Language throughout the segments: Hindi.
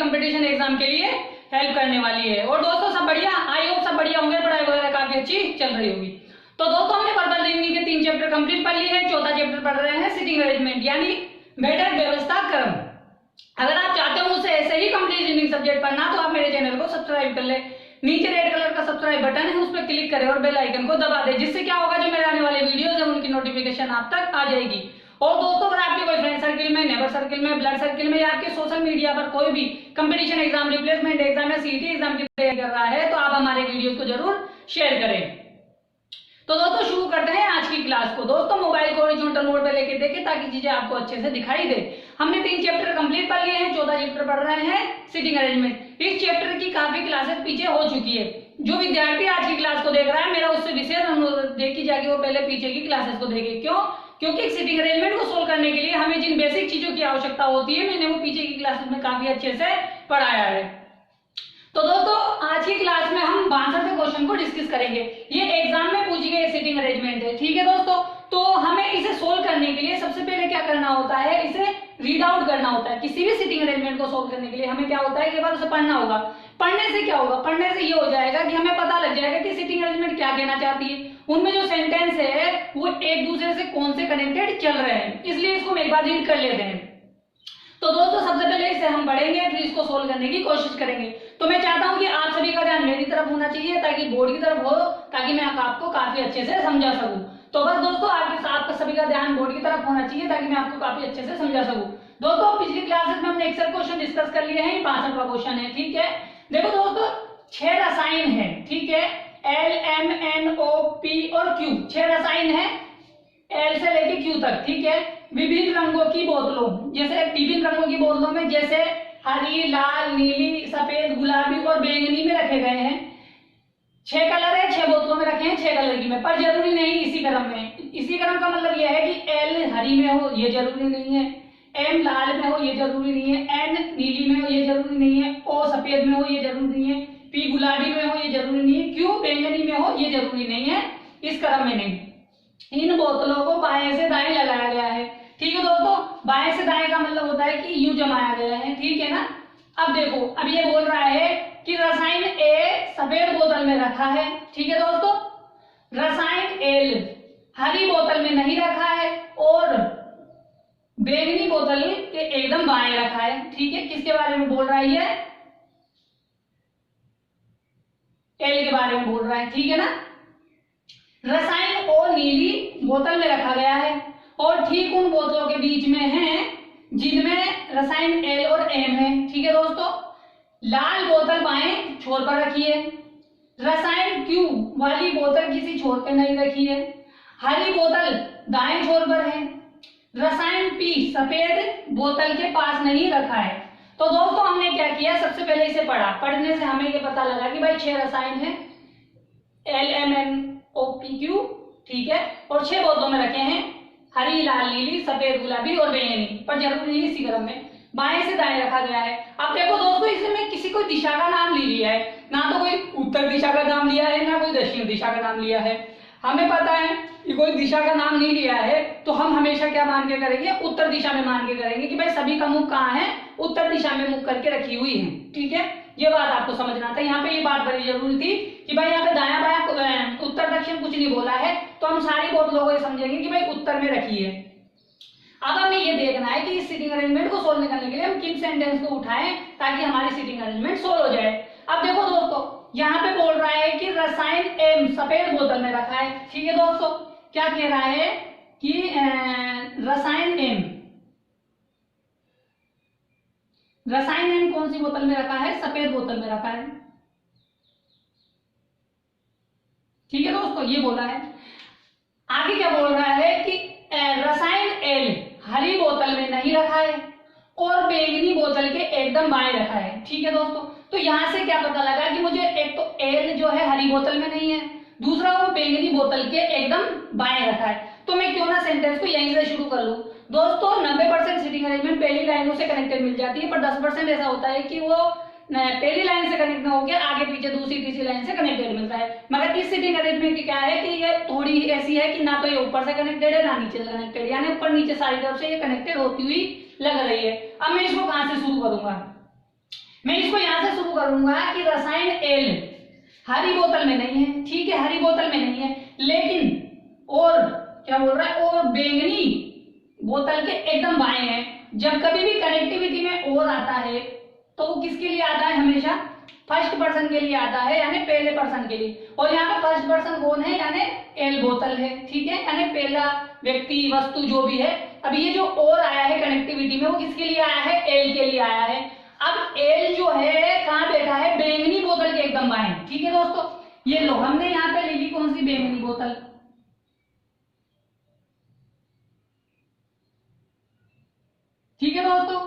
कंपटीशन एग्जाम के लिए हेल्प करने वाली है। और दोस्तों सब बढ़िया, आई होप सब बढ़िया होंगे, पढ़ाई वगैरह काफी अच्छी चल रही होगी। तो दोस्तों हमने पर्पल रीजनिंग के 3 चैप्टर कंप्लीट कर लिए हैं, चौथा चैप्टर पढ़ रहे हैं सिटिंग अरेंजमेंट यानी बैठक व्यवस्था क्रम। अगर आप चाहते हो मुझसे ऐसे ही कंप्लीट रीजनिंग सब्जेक्ट पढ़ना तो आप मेरे चैनल को सब्सक्राइब कर ले, नीचे रेड कलर का सब्सक्राइब बटन है उस पर क्लिक करें और बेल आइकन को दबा दें, जिससे क्या होगा जो मेरे आने वाले वीडियोस है उनकी नोटिफिकेशन आप तक आ जाएगी। और दोस्तों अगर आपके कोई फ्रेंड सर्किल में, नेबर सर्किल में, ब्लड सर्किल में या आपके सोशल मीडिया पर कोई भी कंपटीशन एग्जाम, रिप्लेसमेंट एग्जाम या सीईटी एग्जाम की तैयारी कर रहा है तो आप हमारे वीडियोस को जरूर शेयर करें। तो दोस्तों शुरू करते हैं आज की क्लास को। दोस्तों मोबाइल को हॉरिजॉन्टल मोड पे लेके देखें ताकि चीजें आपको अच्छे से दिखाई दे। हमने 3 चैप्टर कंप्लीट कर लिए हैं, 14 चैप्टर पढ़ रहे हैं सिटिंग अरेंजमेंट। इस चैप्टर की काफी क्लासेस पीछे हो चुकी है। जो विद्यार्थी आज की क्लास को देख रहा है मेरा उससे विशेष अनुरोध देखी जाके वो पहले पीछे की क्लासेस को देखे। क्यों? क्योंकि सिटिंग अरेंजमेंट को सोल्व करने के लिए हमें जिन बेसिक चीजों की आवश्यकता होती है मैंने वो पीछे की क्लासेस में काफी अच्छे से पढ़ाया है। तो दोस्तों आज की क्लास में हम 62वें क्वेश्चन को डिस्कस करेंगे। ये एग्जाम में पूछी गई सिटिंग अरेंजमेंट है, ठीक है दोस्तों। तो हमें इसे सोल्व करने के लिए सबसे पहले क्या करना होता है, इसे रीड आउट करना होता है। किसी भी सिटिंग अरेंजमेंट को सोल्व करने के लिए हमें क्या होता है, एक बार उसे पढ़ना होगा। पढ़ने से क्या होगा, पढ़ने से ये हो जाएगा कि हमें पता लग जाएगा कि सिटिंग अरेंजमेंट क्या कहना चाहती है, उनमें जो सेंटेंस है वो एक दूसरे से कौन से कनेक्टेड चल रहे हैं। इसलिए इसको हम एक बार रीड कर लेते हैं। तो दोस्तों सबसे पहले इसे हम पढ़ेंगे फिर इसको सोल्व करने की कोशिश करेंगे। तो मैं चाहता हूं कि आप सभी का ध्यान मेरी तरफ होना चाहिए ताकि बोर्ड की तरफ हो, ताकि मैं आपको काफी अच्छे से समझा सकूं। तो बस दोस्तों आपका सभी का ध्यान बोर्ड की तरफ होना चाहिए ताकि मैं आपको काफी अच्छे से समझा सकूं। दोस्तों पिछली क्लासेस में हमने एक्सेल क्वेश्चन डिस्कस कर लिए हैं, 65वां क्वेश्चन है, ठीक है। देखो दोस्तों 6 रसायन है, ठीक है, LMNO P और Q, 6 रसायन है L से लेके Q तक, ठीक है। विभिन्न रंगों की बोतलों, जैसे विभिन्न रंगों की बोतलों में जैसे हरी, लाल, नीली, सफेद, गुलाबी और बैंगनी में रखे गए हैं। 6 कलर है, 6 बोतलों में रखे हैं 6 कलर की में, पर जरूरी नहीं इसी क्रम में। इसी क्रम का मतलब यह है कि L हरी में हो ये जरूरी नहीं है, M लाल में हो ये जरूरी नहीं है, N नीली में हो ये जरूरी नहीं है, O सफेद में हो ये जरूरी नहीं है, P गुलाबी में हो ये जरूरी नहीं है, Q बैंगनी में हो ये जरूरी नहीं है, इस क्रम में नहीं। इन बोतलों को बाएं से दाएं लगाया गया है, ठीक है दोस्तों। बाएं से दाएं का मतलब होता है कि यूं जमाया गया है, ठीक है ना। अब देखो अब ये बोल रहा है कि रसायन A सफेद बोतल में रखा है, ठीक है दोस्तों। रसायन L हरी बोतल में नहीं रखा है और बैंगनी बोतल के एकदम बाएं रखा है, ठीक है। किसके बारे में बोल रहा है ये? L के बारे में बोल रहा है, ठीक है ना। रसायन O नीली बोतल में रखा गया है और ठीक उन बोतलों के बीच में है जिनमें रसायन L और M है, ठीक है दोस्तों। लाल बोतल बाएं छोर पर रखी है, रसायन Q वाली बोतल किसी छोर पे नहीं रखी है, हरी बोतल दाएं छोर पर है, रसायन P सफेद बोतल के पास नहीं रखा है। तो दोस्तों हमने क्या किया, सबसे पहले इसे पढ़ा। पढ़ने से हमें ये पता लगा कि भाई 6 रसायन है LMNOPQ, ठीक है, और 6 बोतलों में रखे हैं हरी, लाल, नीली, सफेद, गुलाबी और बैंगनी, पर जरूरी नहीं इसी क्रम में बाएं से दाएं रखा गया है। अब देखो दोस्तों इसमें किसी कोई दिशा का नाम ले लिया है, ना तो कोई उत्तर दिशा का नाम लिया है ना कोई दक्षिण दिशा का नाम लिया है। हमें पता है कि कोई दिशा का नाम नहीं लिया है तो हम हमेशा क्या मान के करेंगे, उत्तर दिशा में मान के करेंगे कि भाई सभी का मुख कहाँ है, उत्तर दिशा में मुख करके रखी हुई है, ठीक है। ये बात आपको समझना था, यहाँ पे ये बात बड़ी जरूरी थी कि भाई यहाँ पे दाया बाया उत्तर दक्षिण कुछ नहीं बोला है तो हम सारी बोतलों को ये समझेंगे कि भाई उत्तर में रखी है। अब हमें ये देखना है कि इस सिटिंग अरेंजमेंट को सोल्व करने के लिए हम किन सेंटेंस को उठाएं ताकि हमारी सिटिंग अरेंजमेंट सोल्व हो जाए। अब देखो दोस्तों यहाँ पे बोल रहा है कि रसायन M सफेद बोतल में रखा है, ठीक है दोस्तों। क्या कह रहा है कि रसायन M कौन सी बोतल में रखा है, सफेद बोतल में रखा है, ठीक है दोस्तों, ये बोला है। आगे क्या बोल रहा है कि रसायन L हरी बोतल में नहीं रखा है और बैंगनी बोतल के एकदम बाएं रखा है, ठीक है दोस्तों। तो यहां से क्या पता लगा कि मुझे एक तो L जो है हरी बोतल में नहीं है, दूसरा वो बैंगनी बोतल के एकदम बाएं रखा है। तो मैं क्यों ना सेंटेंस को यहीं से शुरू कर लूं। दोस्तों 90% सिटिंग अरेंजमेंट पहली लाइनों से कनेक्टेड मिल जाती है, पर 10% ऐसा होता है कि वो पहली लाइन से कनेक्ट ना होकर आगे पीछे दूसरी तीसरी लाइन से कनेक्टेड मिलता है। मगर इस सिटिंग अरेंजमेंट की क्या है कि ये थोड़ी ऐसी है कि ना तो ये ऊपर से कनेक्टेड है ना नीचे से कनेक्टेड, यानी ऊपर नीचे सारी तरफ से ये कनेक्टेड होती हुई लग रही है। अब मैं इसको कहां से शुरू करूंगा, मैं इसको यहां से शुरू करूंगा कि रसायन एल हरी बोतल में नहीं है, ठीक है, हरी बोतल में नहीं है, लेकिन और क्या बोल रहा है, और बैंगनी बोतल के एकदम बाएं है। जब कभी भी कनेक्टिविटी में और आता है तो वो किसके लिए आता है, हमेशा फर्स्ट पर्सन के लिए आता है, यानी पहले पर्सन के लिए। और यहाँ पे फर्स्ट पर्सन कौन है, यानी एल बोतल है, ठीक है, यानी पहला व्यक्ति वस्तु जो भी है। अब ये जो और आया है कनेक्टिविटी में वो किसके लिए आया है, एल के लिए आया है। अब एल जो है कहाँ बैठा है, बैंगनी बोतल के एकदम बाएं, ठीक है दोस्तों। ये लो, हमने यहाँ पे ले ली कौन सी, बैंगनी बोतल, ठीक है दोस्तों।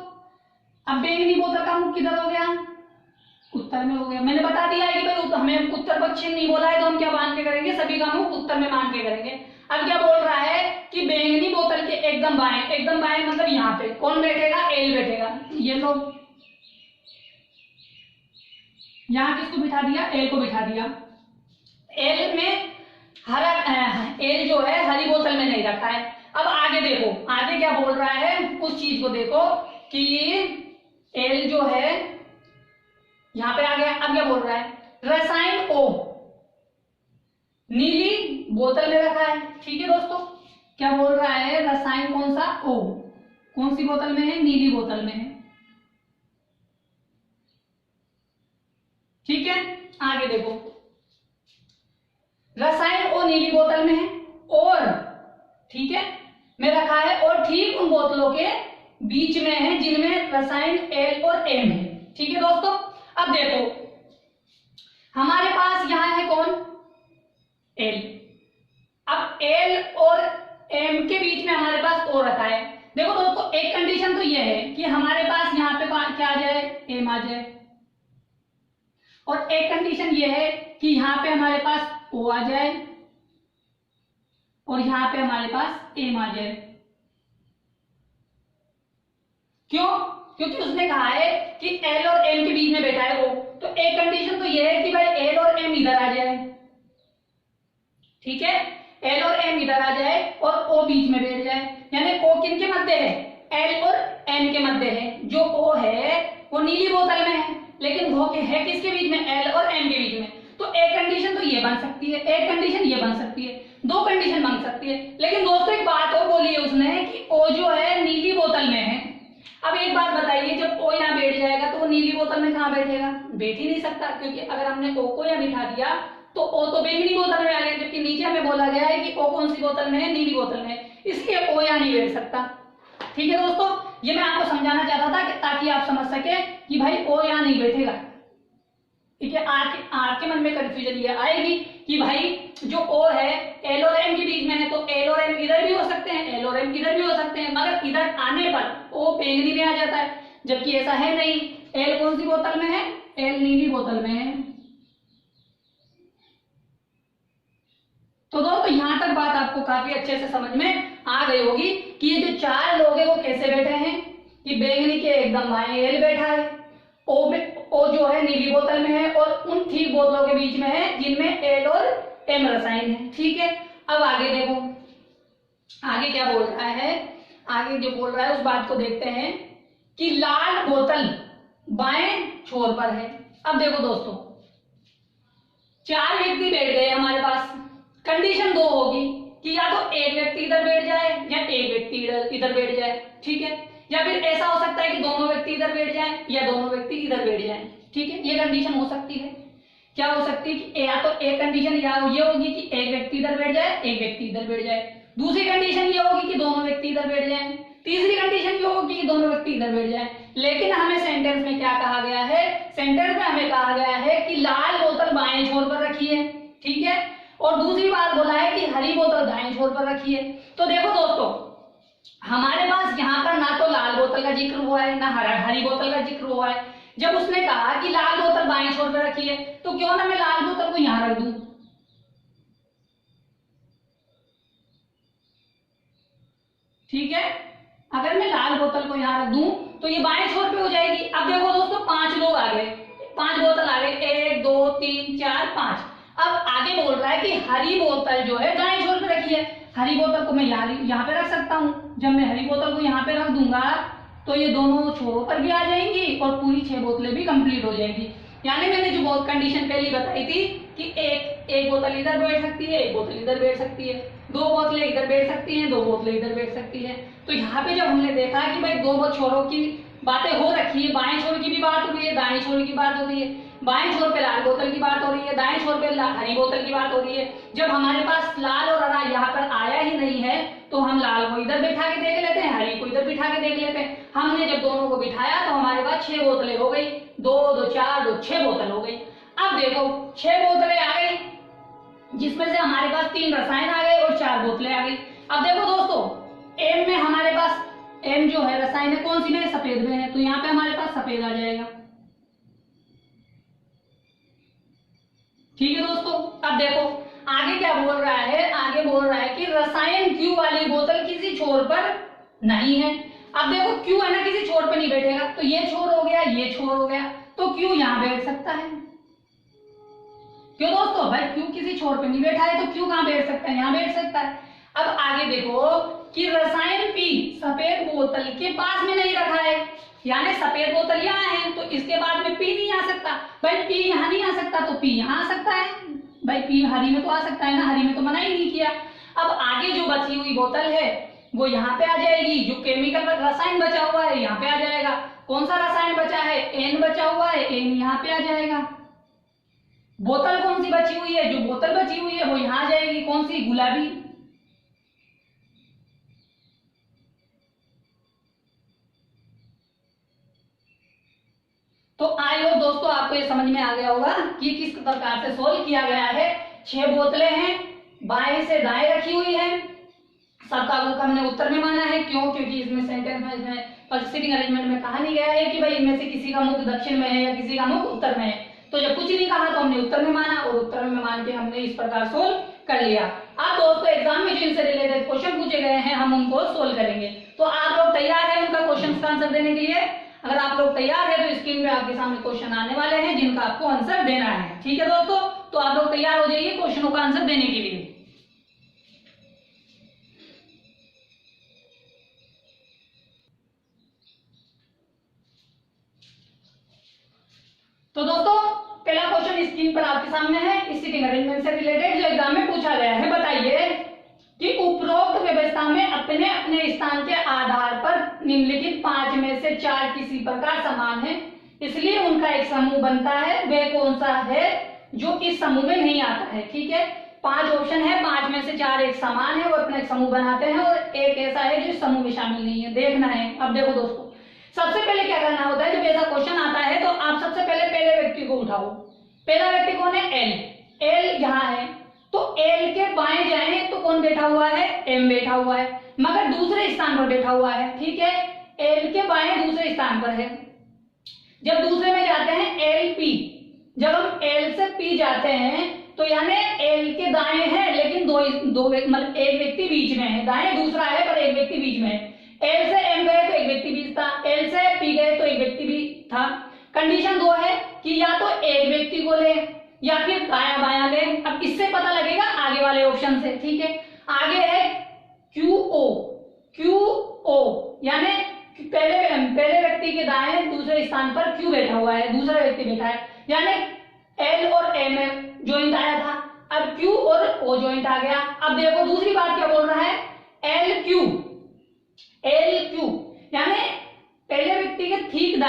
अब बैंगनी बोतल का मुख किधर हो गया, उत्तर में हो गया। मैंने बता दिया है कि भाई हमें उत्तर पश्चिम नहीं बोला है तो हम क्या मान के करेंगे, सभी का मुख उत्तर में मान के करेंगे। अब क्या बोल रहा है कि बैंगनी बोतल के एकदम बाएं मतलब यहाँ पे कौन बैठेगा, एल बैठेगा। ये लो, यहाँ किसको बिठा दिया, एल को बिठा दिया। एल में हरा, एल जो है हरी बोतल में नहीं रखा है। अब आगे देखो, आगे क्या बोल रहा है, उस चीज को देखो कि एल जो है यहां पे आ गया। अब क्या बोल रहा है, रसायन ओ नीली बोतल में रखा है, ठीक है दोस्तों। क्या बोल रहा है, रसायन कौन सा, ओ कौन सी बोतल में है, नीली बोतल में है, ठीक है। आगे देखो, रसायन ओ नीली बोतल में है और, ठीक है, में रखा है और ठीक उन बोतलों के बीच में है जिनमें रसायन एल और एम है, ठीक है दोस्तों। अब देखो हमारे पास यहां है कौन, एल। अब एल और एम के बीच में हमारे पास ओ रखा है। देखो दोस्तों, एक कंडीशन तो यह है कि हमारे पास यहाँ पे क्या आ जाए, एम आ जाए, और एक कंडीशन यह है कि यहाँ पे हमारे पास ओ आ जाए और यहाँ पे हमारे पास एम आ जाए। क्यों, क्योंकि उसने कहा है कि एल और एम के बीच में बैठा है ओ, तो एक कंडीशन तो यह है कि भाई एल और एम इधर आ जाए, ठीक है, एल और एम इधर आ जाए और ओ बीच में बैठ जाए। यानी ओ किन के मध्य है, एल और एम के मध्य है। जो ओ है वो नीली बोतल में है, लेकिन वो है किसके बीच में, एल और एम के बीच में। तो एक कंडीशन तो ये बन सकती है, एक कंडीशन ये बन सकती है, दो कंडीशन बन सकती है। लेकिन दोस्तों एक बात और बोली है उसने कि ओ जो है नीली बोतल में है। अब एक बात बताइए, जब ओ यहाँ बैठ जाएगा तो वो नीली बोतल में कहाँ बैठेगा, बैठ ही नहीं सकता, क्योंकि अगर हमने ओ को यहाँ बिठा दिया तो ओ तो बैंगनी बोतल में आ गया, जबकि नीचे हमें बोला गया है कि ओ कौन सी बोतल में है, नीली बोतल में है, इसलिए ओ यहाँ नहीं बैठ सकता। ठीक है दोस्तों, ये मैं आपको समझाना चाहता था ताकि आप समझ सके कि भाई ओ यहाँ नहीं बैठेगा। ठीक है, आपके मन में कंफ्यूजन ये आएगी कि भाई जो ओ है एल और एम के बीच में है, तो एल और एम इधर भी हो सकते हैं, एल और एम इधर भी हो सकते हैं, मगर इधर आने पर ओ बैंगनी में आ जाता है, जबकि ऐसा है नहीं। एल कौन सी बोतल में है, एल नीली बोतल में है। तो दोस्तों यहां तक बात आपको काफी अच्छे से समझ में आ गई होगी कि ये जो चार लोग हैं वो कैसे बैठे हैं, कि बैंगनी के एकदम बाएं एल बैठा है, ओ जो है नीली बोतल में है और उन ठीक बोतलों के बीच में है जिनमें एल और एम रसायन है। ठीक है, अब आगे देखो आगे क्या बोल रहा है, आगे जो बोल रहा है उस बात को देखते हैं कि लाल बोतल बाएं छोर पर है। अब देखो दोस्तों, चार व्यक्ति बैठ गए हमारे पास, कंडीशन दो होगी कि या तो एक व्यक्ति इधर बैठ जाए या एक व्यक्ति इधर बैठ जाए। ठीक है, या फिर ऐसा हो सकता है कि दोनों व्यक्ति इधर बैठ जाएं या दोनों व्यक्ति इधर बैठ जाएं। ठीक है, ये कंडीशन हो सकती है। क्या हो सकती है कि या तो एक कंडीशन या ये होगी कि एक व्यक्ति इधर बैठ जाए, एक व्यक्ति इधर बैठ जाए। दूसरी कंडीशन ये होगी कि दोनों व्यक्ति इधर बैठ जाएं। तीसरी कंडीशन ये होगी कि दोनों व्यक्ति इधर बैठ जाएं। लेकिन हमें सेंटेंस में क्या कहा गया है, सेंटेंस में हमें कहा गया है कि लाल बोतल बाएं छोर पर रखी है। ठीक है, और दूसरी बात बोला है कि हरी बोतल दाएं छोर पर रखी है। तो देखो दोस्तों, हमारे पास यहाँ पर ना तो लाल बोतल का जिक्र हुआ है ना हरी बोतल का जिक्र हुआ है। जब उसने कहा कि लाल बोतल बाएं छोर पर रखी है, तो क्यों ना मैं लाल बोतल को यहां रख दूं। ठीक है, अगर मैं लाल बोतल को यहां रख दूं तो ये बाएं छोर पे हो जाएगी। अब देखो दोस्तों, 5 लोग आ गए, 5 बोतल आ गए, 1 2 3 4 5। अब आगे बोल रहा है कि हरी बोतल जो है दाएं छोर पे रखी है। हरी बोतल को मैं यहाँ पे रख सकता हूं। जब मैं हरी बोतल को यहाँ पे रख दूंगा तो ये दोनों छोरों पर भी आ जाएंगी और पूरी 6 बोतलें भी कंप्लीट हो जाएंगी। यानी मैंने जो बहुत कंडीशन पहली बताई थी कि एक बोतल इधर बैठ सकती है, एक बोतल इधर बैठ सकती है, 2 बोतलें इधर बैठ सकती हैं, 2 बोतलें इधर बैठ सकती है। तो यहाँ पे जब हमने देखा कि भाई 2 छोरों की बातें हो रखी है, बाएं छोर की भी बात हो रही है, दाएं छोर की बात हो रही है, बाएं छोर पे लाल बोतल की बात हो रही है, दाएं छोर पे हरी बोतल की बात हो रही है। जब हमारे पास लाल और हरा यहाँ पर आया ही नहीं है तो हम लाल को इधर बिठा के देख लेते हैं, हरी को इधर बिठा के देख लेते हैं। हमने जब दोनों को बिठाया तो हमारे पास 6 बोतलें हो गई, 2 2 4 2 6 बोतल हो गई। अब देखो 6 बोतलें आ गई, जिसमें से हमारे पास 3 रसायन आ गए और 4 बोतलें आ गई। अब देखो दोस्तों एम में हमारे पास एम जो है रसायन है कौन सी में, सफेद में है, तो यहाँ पे हमारे पास सफेद आ जाएगा। ठीक है दोस्तों, अब देखो आगे क्या बोल रहा है, आगे बोल रहा है कि रसायन क्यू वाली बोतल किसी छोर पर नहीं है। अब देखो क्यू है ना, किसी छोर पर नहीं बैठेगा, तो ये छोर हो गया, ये छोर हो गया, तो क्यू यहां बैठ सकता है। क्यों दोस्तों, भाई क्यू किसी छोर पर नहीं बैठा है तो क्यू कहां बैठ सकता है, यहां बैठ सकता है। अब आगे देखो कि रसायन पी सफेद बोतल के पास में नहीं रखा है, यानी सफेद बोतल यहाँ है तो इसके बाद में पी नहीं आ सकता। भाई पी यहाँ नहीं आ सकता तो पी यहाँ आ सकता है, भाई पी हरी में तो आ सकता है ना, हरी में तो मना ही नहीं किया। अब आगे जो बची हुई बोतल है वो यहाँ पे आ जाएगी, जो केमिकल रसायन बचा हुआ है यहाँ पे आ जाएगा। कौन सा रसायन बचा है, एन बचा हुआ है, एन यहाँ पे आ जाएगा। बोतल कौन सी बची हुई है, जो बोतल बची हुई है वो यहाँ आ जाएगी, कौन सी, गुलाबी। तो आई होप दोस्तों आपको ये समझ में आ गया होगा कि किस प्रकार से सोल्व किया गया है। 6 बोतलें हैं, बाएं से दाएं रखी हुई है, सबका वर्ग हमने उत्तर में माना है। क्यों, क्योंकि इसमें सेंटेंस में, इसमें सीटिंग अरेंजमेंट में कहा नहीं गया है कि भाई इनमें से किसी का मुख दक्षिण में है या किसी का मुख उत्तर में है। तो जब कुछ नहीं कहा तो हमने उत्तर में माना और उत्तर में मान के हमने इस प्रकार सोल्व कर लिया। अब दोस्तों एग्जाम में जो इनसे रिलेटेड क्वेश्चन पूछे गए हैं हम उनको सोल्व करेंगे। तो आप लोग तैयार हैं उनका क्वेश्चन का आंसर देने के लिए? अगर आप लोग तैयार है तो स्क्रीन में आपके सामने क्वेश्चन आने वाले हैं जिनका आपको आंसर देना है। ठीक है दोस्तों, तो आप लोग तैयार हो जाइए क्वेश्चनों का आंसर देने के लिए। तो दोस्तों पहला क्वेश्चन स्क्रीन पर आपके सामने है, इस सीटिंग अरेंजमेंट से रिलेटेड जो एग्जाम में पूछा गया है। बताइए कि उपरोक्त व्यवस्था में अपने अपने स्थान के आधार पर निम्नलिखित 5 में से 4 किसी प्रकार समान है, इसलिए उनका एक समूह बनता है। वह कौन सा है जो इस समूह में नहीं आता है? ठीक है, 5 ऑप्शन है, 5 में से 4 एक समान है, वो अपना एक समूह बनाते हैं और एक ऐसा है जो इस समूह में शामिल नहीं है। देखना है। अब देखो दोस्तों सबसे पहले क्या करना होता है, जब ऐसा क्वेश्चन आता है तो आप सबसे पहले व्यक्ति को उठाओ। पहला व्यक्ति कौन है? एल। एल यहाँ है तो एल के बाएं जाएं तो कौन बैठा हुआ है? एम बैठा हुआ है, मगर दूसरे स्थान पर बैठा हुआ है। ठीक है, एल के बाएं दूसरे स्थान पर है। जब दूसरे में जाते हैं एल पी, जब हम एल से पी जाते हैं तो यानी एल के दाएं है लेकिन दो मतलब एक व्यक्ति बीच में है, दाएं दूसरा है पर एक व्यक्ति बीच में है। एल से एम गए तो एक व्यक्ति बीच था, एल से पी गए तो एक व्यक्ति भी था। कंडीशन 2 है कि या तो एक व्यक्ति को ले या फिर दाया बाया ले। अब इससे पता लगेगा आगे वाले ऑप्शन से। ठीक है, आगे है QO। QO यानी पहले व्यक्ति के दाएं दूसरे स्थान पर Q बैठा हुआ है, दूसरा व्यक्ति बैठा है, यानी L और M ज्वाइंट आया था, अब Q और O ज्वाइंट आ गया। अब देखो दूसरी बात क्या बोल रहा है, LQ यानी पहले व्यक्ति के ठीक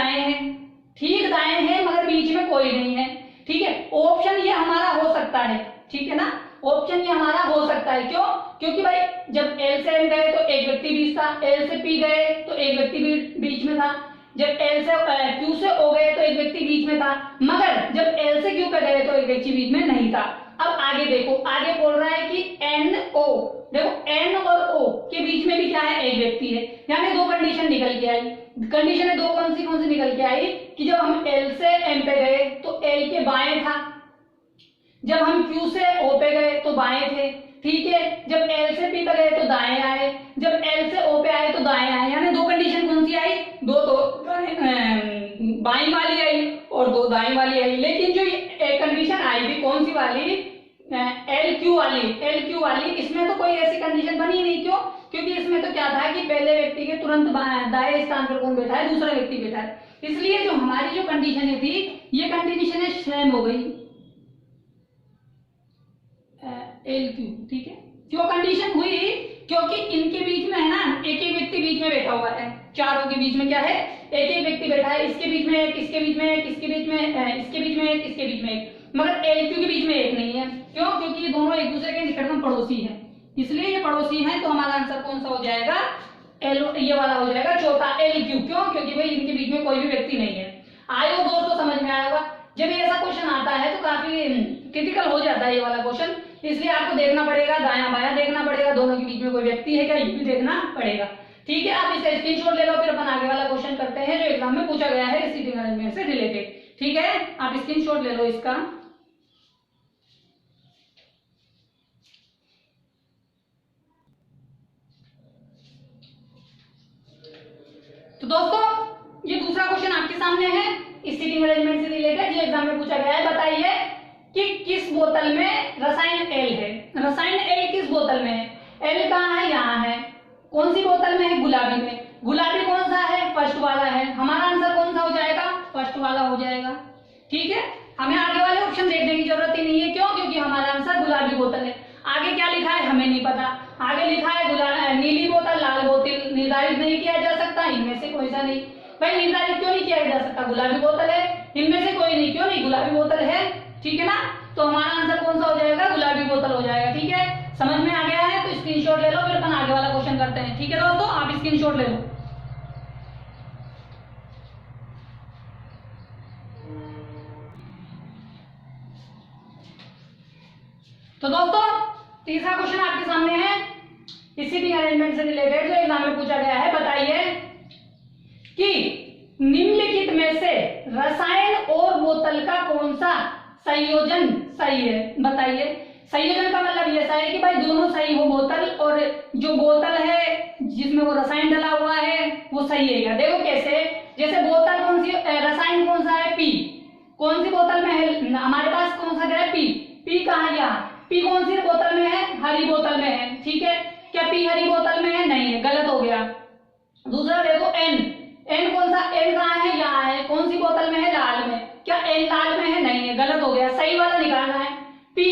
दाएं हैं मगर बीच में कोई नहीं है। ठीक है, ऑप्शन ये हमारा हो सकता है। ठीक है ना, ऑप्शन ये हमारा हो सकता है। क्यों? क्योंकि भाई जब एल से एम गए तो एक व्यक्ति बीच था, एल से पी गए तो एक व्यक्ति बीच में था, जब एल से क्यू से ओ गए तो एक व्यक्ति बीच में था, मगर जब एल से क्यू पे गए तो एक व्यक्ति बीच में नहीं था। अब आगे देखो, आगे बोल रहा है कि एन ओ, देखो एन और ओ के बीच में भी क्या है? एक व्यक्ति है, यानी 2 कंडीशन निकल के आई। कंडीशन है 2 कौन सी निकल के आई कि जब हम एल से एम पे गए तो एल के बाएं था, जब हम क्यू से ओ पे गए तो बाएं थे। ठीक है, जब एल से पी पे गए तो दाएं आए, जब एल से ओ पे आए तो दाएं आए, यानी 2 कंडीशन कौन सी आई? 2 तो बाईं वाली आई और 2 दाईं वाली आई। लेकिन जो एक कंडीशन आई थी कौन सी वाली, एल क्यू वाली इसमें तो कोई ऐसी कंडीशन बनी नहीं। क्यों? क्योंकि इसमें तो क्या था कि पहले व्यक्ति के तुरंत दाएं स्थान पर कौन बैठा है? दूसरा व्यक्ति बैठा है। इसलिए जो हमारी जो कंडीशन थी ये कंडीशन सेम हो गई एल क्यू। ठीक है, क्यों कंडीशन हुई? क्योंकि इनके बीच में है ना एक एक व्यक्ति बीच में बैठा हुआ है। चारों के बीच में क्या है? एक एक व्यक्ति बैठा है। इसके बीच में एक, इसके बीच में एक, इसके बीच में इसके बीच में एक, इसके बीच में एक, मगर एल क्यू के बीच में एक नहीं है। क्यों? क्योंकि ये दोनों एक दूसरे के निकटतम पड़ोसी हैं, इसलिए ये पड़ोसी हैं। तो हमारा आंसर कौन सा हो जाएगा? ये वाला हो जाएगा चौथा एल क्यू। क्यों? क्योंकि भाई इनके बीच में कोई भी व्यक्ति नहीं है। आयो दोस्तों, समझ में आया होगा। जब ये ऐसा क्वेश्चन आता है तो काफी क्रिटिकल हो जाता है ये वाला क्वेश्चन, इसलिए आपको देखना पड़ेगा, दायां बायां देखना पड़ेगा, दोनों के बीच में कोई व्यक्ति है क्या ये भी देखना पड़ेगा। ठीक है, आप इसका स्क्रीनशॉट ले लो, फिर अपन आगे वाला क्वेश्चन करते हैं जो एग्जाम में पूछा गया है सीटिंग अरेंजमेंट से रिलेटेड। ठीक है, आप स्क्रीनशॉट ले लो इसका। तो दोस्तों ये दूसरा क्वेश्चन आपके सामने है इस सीटिंग अरेंजमेंट से रिलेटेड जो एग्जाम में पूछा गया है। बताइए कि किस बोतल में रसायन एल है? रसायन एल किस बोतल में है? एल कहाँ है? यहाँ है। कौन सी बोतल में है? गुलाबी में। गुलाबी कौन सा है? फर्स्ट वाला है। हमारा आंसर कौन सा हो जाएगा? फर्स्ट वाला हो जाएगा। ठीक है, हमें आगे वाले ऑप्शन देखने की जरूरत ही नहीं है। क्यों? क्योंकि हमारा आंसर गुलाबी बोतल है। आगे क्या लिखा है हमें नहीं पता। आगे लिखा है नीली बोतल, लाल बोतल, निर्धारित नहीं किया जा सकता, इनमें से कोई सा नहीं। भाई निर्धारित क्यों नहीं किया जा सकता? गुलाबी बोतल है। इनमें से कोई नहीं, क्यों नहीं? गुलाबी बोतल है। ठीक है ना, तो हमारा आंसर कौन सा हो जाएगा? गुलाबी बोतल हो जाएगा। ठीक है, समझ में आ गया है तो स्क्रीनशॉट ले लो, फिर अपन आगे वाला क्वेश्चन करते हैं। ठीक है दोस्तों, आप स्क्रीनशॉट ले लो। तो दोस्तों तीसरा क्वेश्चन आपके सामने है इस सीटिंग अरेंजमेंट से रिलेटेड जो एग्जाम में पूछा गया है। बताइए कि निम्नलिखित में से रसायन और बोतल का कौन सा संयोजन सही है? बताइए। संयोजन का मतलब ये ऐसा है कि भाई दोनों सही हो, बोतल और जो बोतल है जिसमें वो रसायन डला हुआ है वो सही है क्या? देखो कैसे, जैसे बोतल कौन सी, रसायन कौन सा है? पी। कौन सी बोतल में है? हमारे पास कौन सा है? पी। पी कहाँ है? यहाँ। पी कौन सी बोतल में है? हरी बोतल में है। ठीक है, क्या पी हरी बोतल में है? नहीं है, गलत हो गया। दूसरा देखो एन। एन कौन सा? एन कहाँ है? यहाँ है। कौन सी बोतल में है? लाल में। क्या एन लाल में है? नहीं है, गलत हो गया। सही वाला निकालना है। पी,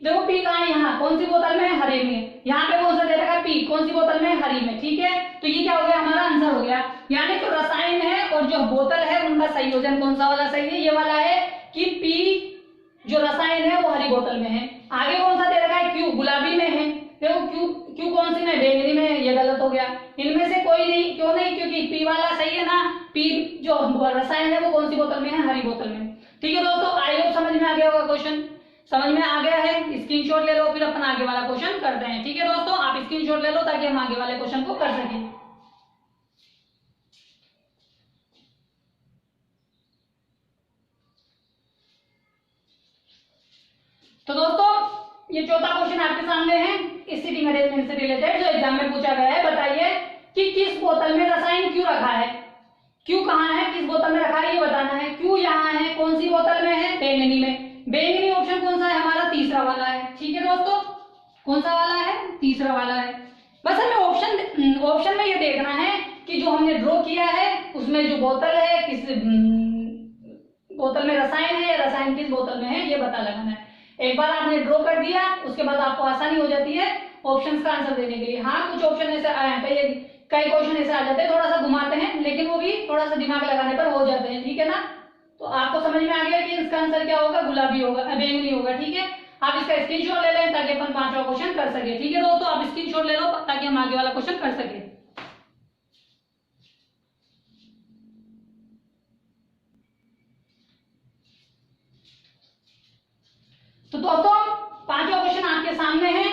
देखो पी कहाँ है? यहाँ। कौन सी बोतल में है? हरी में। यहाँ पे कौन सा दे रखा है? पी। कौन सी बोतल में है? हरी में। ठीक है, तो ये क्या हो गया? हमारा आंसर हो गया। यानी जो रसायन है और जो बोतल है उनका संयोजन कौन सा वाला सही है? ये वाला है कि पी जो रसायन है वो हरी बोतल में है। आगे कौन सा दे रखा है? क्यू, गुलाबी में है। देखो क्यू, क्यू कौन सी में? बैंगनी में। ये गलत हो गया। इनमें से कोई नहीं। क्यों नहीं? क्योंकि पी वाला सही है ना। पी जो रसायन है वो कौन सी बोतल में है? हरी बोतल में। ठीक है दोस्तों, आई होप समझ में आ गया होगा। क्वेश्चन समझ में आ गया है? स्क्रीनशॉट ले लो, फिर अपन आगे वाला क्वेश्चन करते हैं। ठीक है दोस्तों, आप स्क्रीनशॉट ले लो ताकि हम आगे वाले क्वेश्चन को कर सकें। तो दोस्तों ये चौथा क्वेश्चन आपके सामने है इस सीटिंग अरेंजमेंट से रिलेटेड जो एग्जाम में पूछा गया है। बताइए कि किस बोतल में रसायन क्यू रखा है? क्यू कहाँ है? किस बोतल में रखा है ये बताना है। क्यू यहाँ है। कौन सी बोतल में है? बैंगनी में। बैंगनी ऑप्शन कौन सा है? हमारा तीसरा वाला है। ठीक है दोस्तों, कौन सा वाला है? तीसरा वाला है। बस हमें ऑप्शन में ये देखना है कि जो हमने ड्रॉ किया है उसमें जो बोतल है किस बोतल में रसायन है या रसायन किस बोतल में है ये पता लगाना है। एक बार आपने ड्रॉ कर दिया उसके बाद आपको आसानी हो जाती है ऑप्शंस का आंसर देने के लिए। हाँ, कुछ ऑप्शन ऐसे आए हैं, कई क्वेश्चन ऐसे आ जाते हैं, थोड़ा सा घुमाते हैं, लेकिन वो भी थोड़ा सा दिमाग लगाने पर हो जाते हैं। ठीक है ना, तो आपको समझ में आ गया कि इसका आंसर क्या होगा? गुलाबी होगा, बैंगनी होगा। ठीक है, आप इसका स्क्रीनशॉट ले लें ताकि अपन पांचवा क्वेश्चन कर सके। ठीक है दोस्तों, आप स्क्रीनशॉट ले लो ताकि हम आगे वाला क्वेश्चन कर सके। तो दोस्तों पांचवा क्वेश्चन आपके सामने है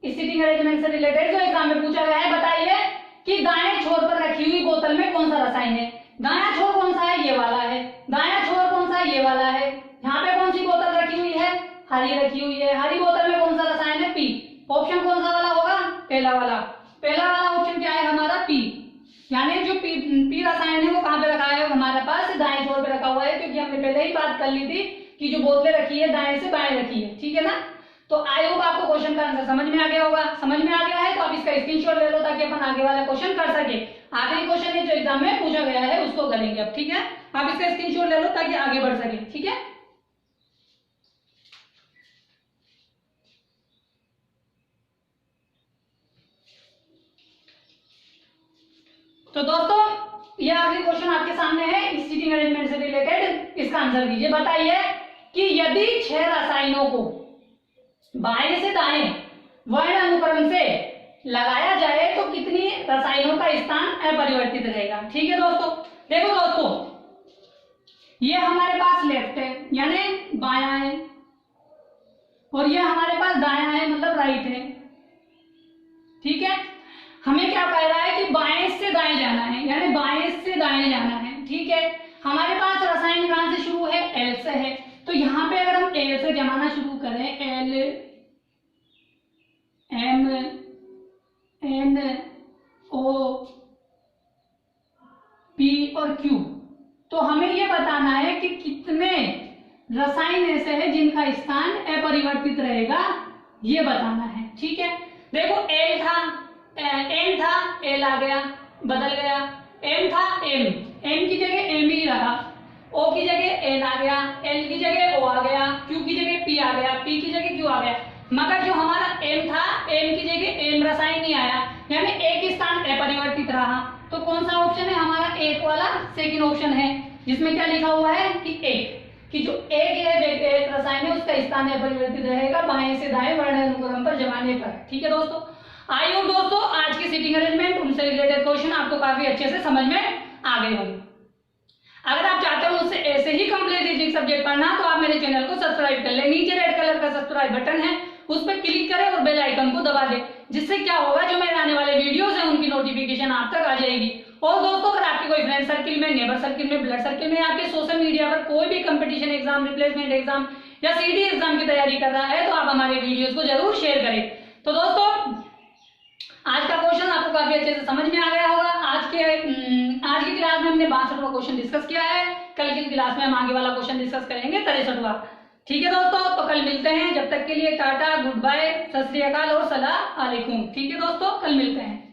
इस सीटिंग अरेंजमेंट से रिलेटेड जो एग्जाम में पूछा गया है। बताइए कि दाएं छोर पर रखी हुई बोतल में कौन सा रसायन है? दायां छोर कौन सा है? ये वाला है। दायां छोर कौन सा है? ये वाला है। यहाँ पे कौन सी बोतल रखी हुई है? हरी रखी हुई है। हरी बोतल में कौन सा रसायन है? पी। ऑप्शन कौन सा वाला होगा? पहला वाला। पहला वाला ऑप्शन क्या है हमारा? पी। यानी जो पी रसायन है वो कहाँ पे रखा है? हमारे पास दाएं छोर पे रखा हुआ है, क्योंकि हमने पहले ही बात कर ली थी कि जो बोतलें रखी है दाएं से बाएं रखी है। ठीक है ना, तो आई होप आपको क्वेश्चन का आंसर समझ में आ गया होगा। समझ में आ गया है तो आप इसका स्क्रीनशॉट ले लो ताकि अपन आगे वाला क्वेश्चन कर सके। आखिरी क्वेश्चन है जो एग्जाम में पूछा गया है उसको करेंगे अब, ठीक है। आप इसका स्क्रीनशॉट ले लो ताकि आगे बढ़ सके, ठीक है। तो दोस्तों ये आखिरी क्वेश्चन आपके सामने है इस सीटिंग अरेंजमेंट से रिलेटेड। इसका आंसर दीजिए। बताइए कि यदि 6 रसायनों को बाएं से दाएं वर्ण अनुक्रम से लगाया जाए तो कितनी रसायनों का स्थान अपरिवर्तित रहेगा। ठीक है दोस्तों, देखो दोस्तों ये हमारे पास लेफ्ट है यानी बायां है, और ये हमारे पास दायां है मतलब राइट है। ठीक है, हमें क्या कह रहा है कि बाएं से दाएं जाना है, यानी बाएं से दाएं जाना है। ठीक है, हमारे पास रसायन कहां से शुरू है, एल से है। तो यहां पे अगर हम एल से जमाना शुरू करें, L M N O P और क्यू, तो हमें यह बताना है कि कितने रसायन ऐसे हैं जिनका स्थान अपरिवर्तित रहेगा, ये बताना है। ठीक है, देखो एल था, एन था, एल आ गया, बदल गया। एम था, एम की जगह एम ही रहा, ओ की जगह एन आ गया, एल की जगह ओ आ गया, क्यू की जगह पी आ गया, पी की जगह क्यू आ गया। मगर जो हमारा एम था, एम की जगह एम रसायन नहीं आया, यानी एक स्थान अपरिवर्तित रहा। तो कौन सा ऑप्शन है हमारा, एक वाला सेकंड ऑप्शन है, जिसमें क्या लिखा हुआ है कि एक, कि जो एक रसायन है उसका स्थान अपरिवर्तित रहेगा बाएं से दाएं वर्ण अनुक्रम पर जमाने पर। ठीक है दोस्तों, आई होप दोस्तों आज की सीटिंग अरेंजमेंट उनसे रिलेटेड क्वेश्चन आपको काफी अच्छे से समझ में आ गए होंगे। अगर आप चाहते हो मुझसे ऐसे ही कंप्लीट रीजनिंग सब्जेक्ट पढ़ना तो आप मेरे चैनल को सब्सक्राइब कर ले। नीचे रेड कलर का सब्सक्राइब बटन है, उस पर क्लिक करें और बेल आइकन को दबा दें, जिससे क्या होगा जो मेरे आने वाले वीडियोस हैं उनकी नोटिफिकेशन आप तक आ जाएगी। और दोस्तों अगर आपके कोई फ्रेंड सर्किल में, नेबर सर्किल में, ब्लड सर्किल में, आपके सोशल मीडिया पर कोई भी कंपटीशन एग्जाम, रिप्लेसमेंट एग्जाम या सीडी एग्जाम की तैयारी कर रहा है तो आप हमारे वीडियोस को जरूर शेयर करें। तो दोस्तों आज का क्वेश्चन आपको काफी अच्छे से समझ में आ गया होगा। आज की क्लास में हमने 62वां क्वेश्चन डिस्कस किया है, कल की क्लास में हम आगे वाला क्वेश्चन डिस्कस करेंगे 63वां। ठीक है दोस्तों, तो कल मिलते हैं, जब तक के लिए टाटा, गुड बाय, सत श्री अकाल और सलाम अलैकुम। ठीक है दोस्तों, कल मिलते हैं।